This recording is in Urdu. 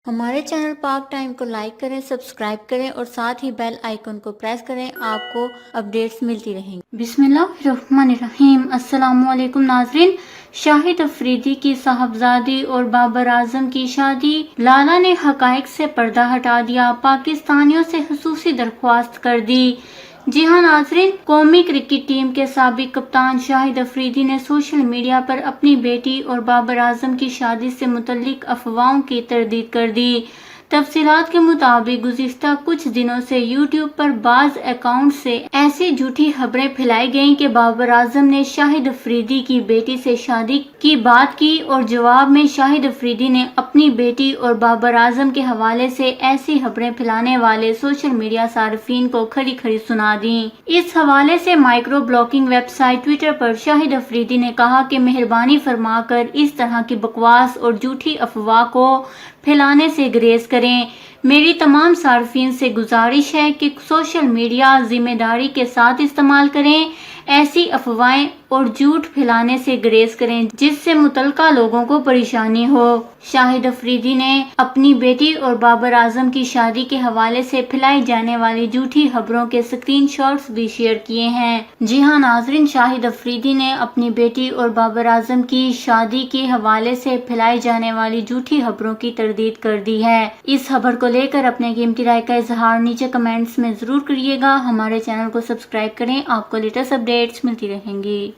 ہمارے چینل پاک ٹائم کو لائک کریں، سبسکرائب کریں اور ساتھ ہی بیل آئیکن کو پریس کریں، آپ کو اپڈیٹس ملتی رہیں گی۔ بسم اللہ الرحمن الرحیم۔ السلام علیکم ناظرین۔ شاہد افریدی کی صاحبزادی اور بابر اعظم کی شادی، لالا نے حقائق سے پردہ ہٹا دیا، پاکستانیوں سے خصوصی درخواست کر دی۔ جی ہاں ناظرین، قومی کرکٹ ٹیم کے سابق کپتان شاہد افریدی نے سوشل میڈیا پر اپنی بیٹی اور بابر اعظم کی شادی سے متعلق افواہوں کی تردید کر دی۔ تفصیلات کے مطابق گزشتہ کچھ دنوں سے یوٹیوب پر بعض اکاؤنٹ سے ایسی جھوٹی خبریں پھیلائی گئیں کہ بابر اعظم نے شاہد افریدی کی بیٹی سے شادی کی بات کی اور جواب میں شاہد افریدی نے اپنی بیٹی اور بابر اعظم کے حوالے سے ایسی خبریں پھیلانے والے سوشل میڈیا صارفین کو کھڑی کھڑی سنا دیں۔ اس حوالے سے micro blogging website Twitter پر شاہد افریدی نے کہا کہ مہربانی فرما کر اس طرح کی بکواس اور جھوٹی افواہ کو پھیلانے سے گریز کریں۔ میری تمام صارفین سے گزارش ہے کہ سوشل میڈیا ذمہ داری کے ساتھ استعمال کریں، ایسی افواہیں اور جھوٹ پھیلانے سے گریز کریں جس سے متعلقہ لوگوں کو پریشانی ہو۔ شاہد افریدی نے اپنی بیٹی اور بابر اعظم کی شادی کے حوالے سے پھیلائی جانے والی جھوٹی خبروں کے اسکرین شاٹس بھی شیئر کیے ہیں۔ جی ہاں ناظرین، شاہد افریدی نے اپنی بیٹی اور بابر اعظم کی شادی کے حوالے سے پھیلائی جانے والی جھوٹی خبروں کی تردید کر دی ہے۔ اس خبر کو لے کر اپنے قیمتی رائے کا اظہار نیچے کمنٹس میں ضرور کریے گا۔ ہمارے چینل کو سبسکرائب کریں، آپ کو لیٹسٹ اپڈیٹس ملتی رہیں گی۔